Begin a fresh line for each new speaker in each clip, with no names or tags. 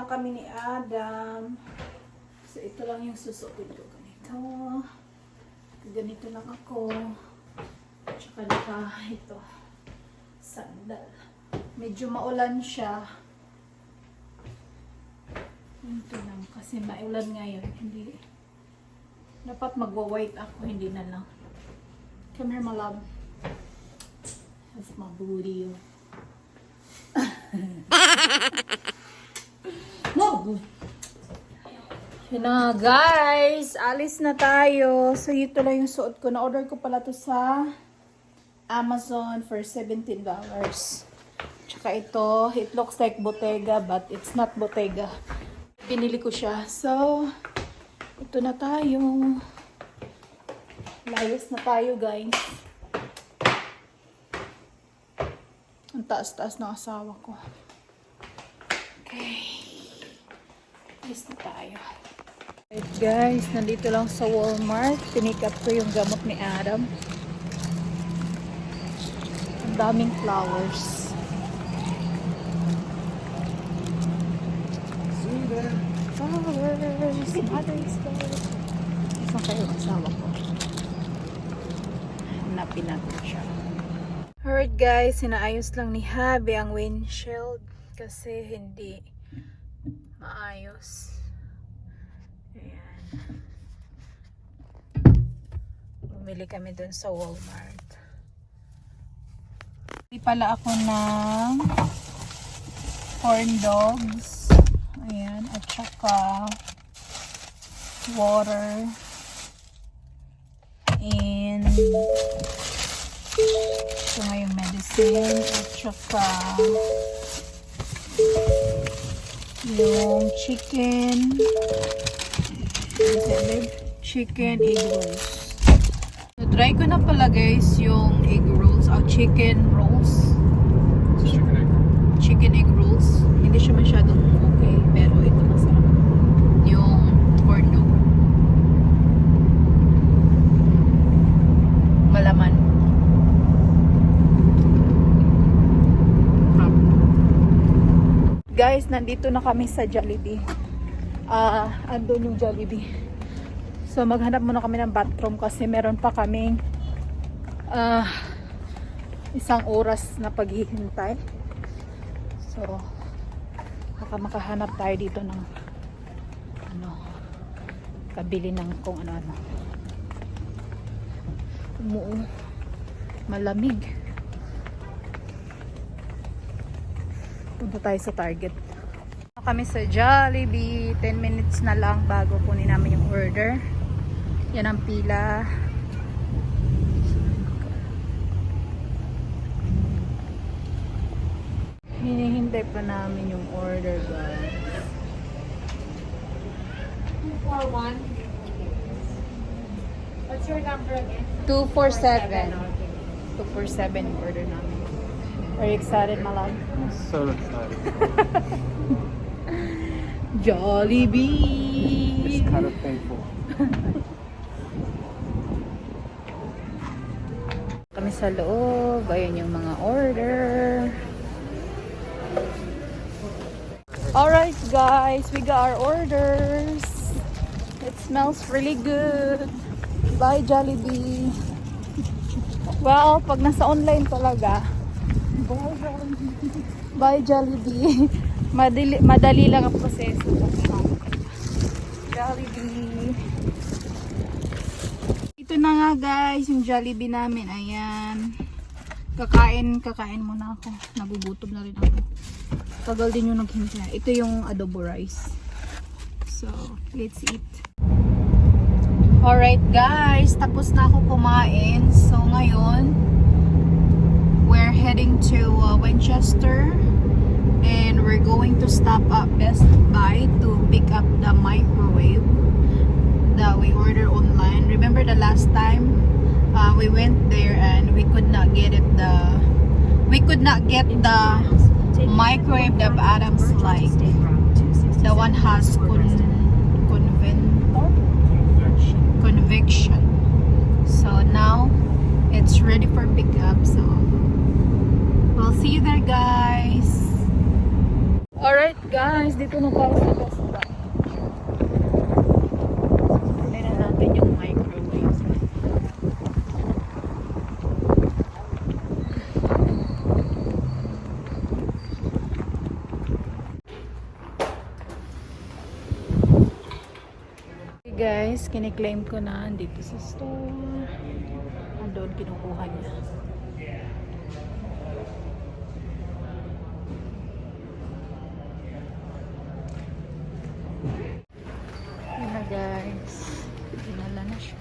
na kami ni Adam. So, ito lang yung susuotin ko. Ganito lang ako. Tsaka ito. Sandal. Medyo maulan siya. Ito lang. Kasi maulan ngayon. Hindi. Dapat magwa-white ako. Hindi na lang. Come here, my love. That's my booty. No! Yun na guys, alis na tayo. So ito lang yung suot ko. Na-order ko pala to sa Amazon for $17. Tsaka ito, it looks like Bottega but it's not Bottega. Pinili ko siya. So, ito na tayo. Layas na tayo guys. Ang taas-taas ng asawa ko. Okay. Alis na tayo. Alright guys, nandito lang sa Walmart. Pinick up ko yung gamot ni Adam. Ang daming flowers. Flowers. Mother's Day. Saan kayo ang asawa ko? Hanapin natin siya. Alright guys, sinaayos lang ni Habi ang windshield kasi hindi maayos. Ayan. Bumili kami dun sa Walmart. Bili pala ako ng corn dogs. Ayan. At saka water. And ito nga yung medicine. At saka yung chicken. Chicken egg rolls. So, try ko na pala guys yung egg rolls. Chicken rolls. Chicken egg rolls. Hindi siya masyadong okay. Pero ito masarap. Yung corn dog. Malaman. Guys, nandito na kami sa Jollibee. Andun yung Jollibee. So, maghanap muna kami ng bathroom kasi meron pa kaming isang oras na paghihintay. So, baka makahanap tayo dito ng kabili ng kung ano-ano. Malamig. Punta tayo sa Target. Kami sa Jollibee. 10 minutes na lang bago kunin namin yung order. Yan ang pila. Hinihintay pa namin yung order guys.
241. What's your number again?
247. 247 yung order namin. Are you excited, my love?
I'm so excited.
Jollibee!
It's kind of painful.
Kami sa loob. Ayan yung mga order. Alright guys, we got our orders. It smells really good. Bye Jollibee. Well, pag nasa online talaga, bye Jollibee. Madali lang ang proseso. Jollibee. Ito na nga guys, yung Jollibee namin. Ayan. Kakain muna ako. Nagugutom na rin ako. Tagal din yung naghintay. Ito yung adobo rice. So, let's eat. Alright guys, tapos na ako kumain. So, ngayon, we're heading to Winchester. And we're going to stop at Best Buy to pick up the microwave that we ordered online. Remember the last time we went there and we could not get it the microwave that Adam's like. The one has conviction. So now it's ready for pickup. So we'll see you there guys. Alright guys, dito na tayo sa Best Buy. Kunin na natin yung microwave. Okay guys, kiniklaim ko na dito sa store. Andun kinukuha niya. Yun na guys, dinala na siya.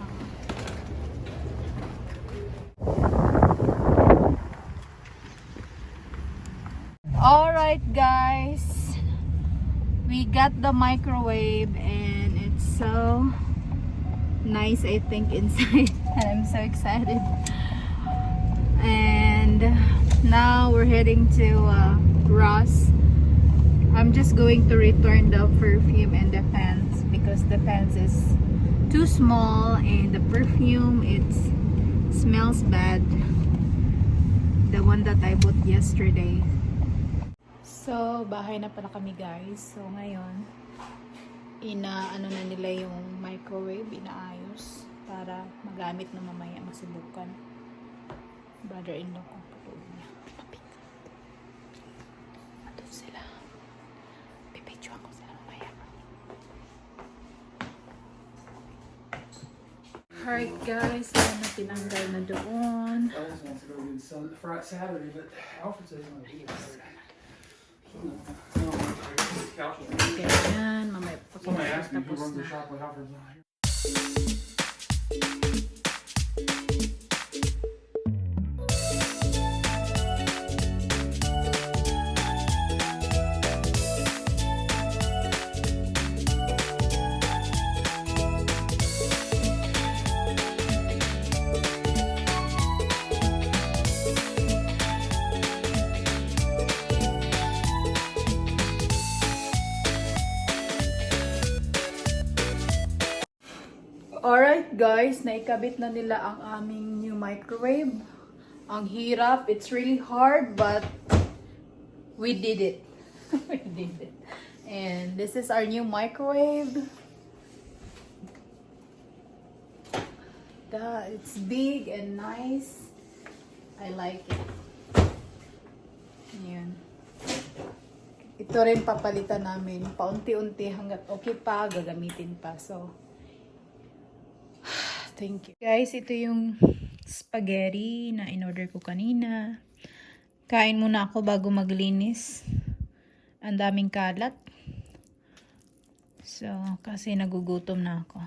Alright guys, we got the microwave and it's so nice, I think, inside. I'm so excited. And now we're heading to Ross. I'm just going to return the perfume and the pants because the pants is too small and the perfume, it smells bad, the one that I bought yesterday. So bahay na pala kami guys. So ngayon ano na nila yung microwave, inaayos para magamit na mamaya, masubukan. Brother-in-law ko patulog niya. Andun sila. Pipictuan ko sila mamaya. Alright guys, na tinanggal na doon.
I was supposed to go get some Friday, Saturday, but Alfred says I'm gonna be Saturday.
Ganyan, mamaya
Somebody asked me who
tapos
runs the
na.
shop when Alfred's not here.
Alright guys, naikabit na nila ang aming new microwave. Ang hirap, it's really hard, but we did it. We did it. And this is our new microwave. It's big and nice. I like it. Ayan. Ito rin papalitan namin. Paunti-unti hanggat okay pa, gagamitin pa. So, thank you. Guys, ito yung spaghetti na in-order ko kanina. Kain muna ako bago maglinis. Ang daming kalat. So, kasi nagugutom na ako.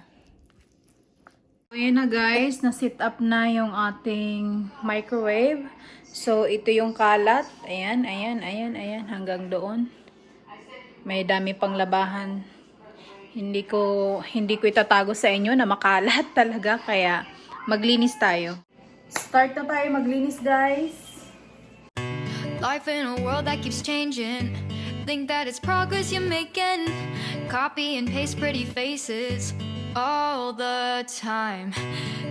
Ayan na guys, na-set up na yung ating microwave. So, ito yung kalat. Ayan, ayan, ayan, ayan. Hanggang doon. May dami pang labahan. Hindi ko itatago sa inyo na makalat talaga, kaya maglinis tayo. Start na tayo maglinis, guys.
Life in a world that keeps changing. Think that it's progress you're making. Copy and paste pretty faces all the time.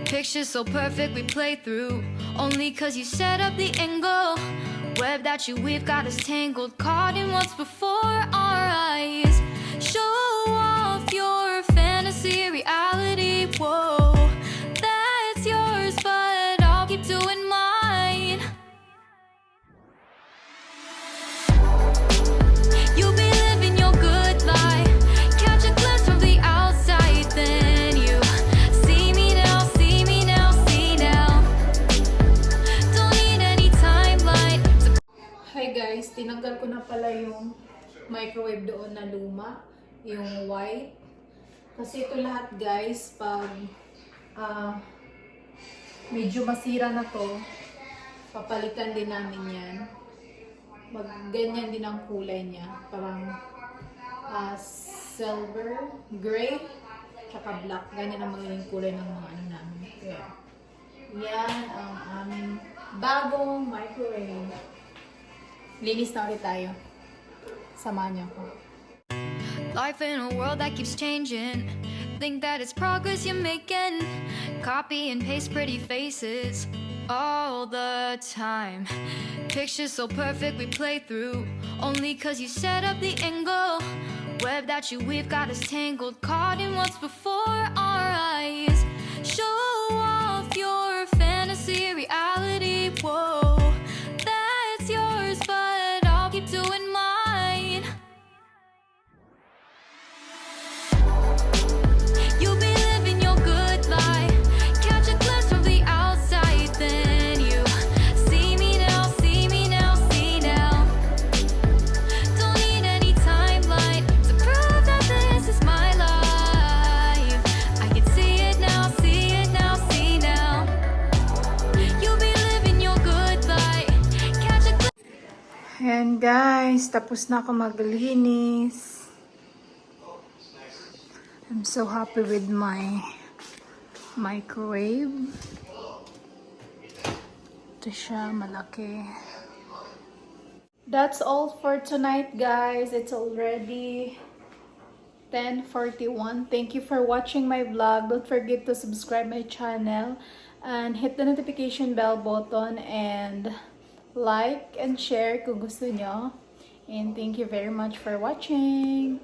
Pictures so perfect we play through only cause you set up the angle. Web that you weave got us tangled, caught in what's before our eyes. Show off your fantasy reality, whoa, that's yours, but I'll keep doing mine. You'll be living your good life, catch a glimpse from the outside, then you see me now, see me now, see now. Don't need any timeline.
Hi guys, tinanggal ko na pala yung microwave doon na luma, yung white. Kasi ito lahat guys, pag medyo masira na to, papalitan din namin yan. Ganyan din ang kulay niya. Parang silver, gray, tsaka black. Ganyan ang magiging kulay ng mga ano namin. Kaya, yan ang aming bagong microwave. Linis na ulit tayo. Samahan niyo ako.
Life in a world that keeps changing. Think that it's progress you're making. Copy and paste pretty faces all the time. Pictures so perfect we play through, only cause you set up the angle. Web that you weave got us tangled, caught in what's before our eyes. Show off your fantasy reality, whoa, that's yours, but I'll keep doing mine. You'll be living your good life, catch a glimpse from the outside, then you see me now, see me now, see now. Don't need any timeline to prove that this is my life. I can see it now, see it now, see now. You'll be living your good life, catch a glimpse.
Ayan guys, tapos na ako maglinis. I'm so happy with my microwave. Ito siya, malaki. That's all for tonight guys. It's already 10:41. Thank you for watching my vlog. Don't forget to subscribe my channel and hit the notification bell button and like and share kung gusto nyo. And thank you very much for watching.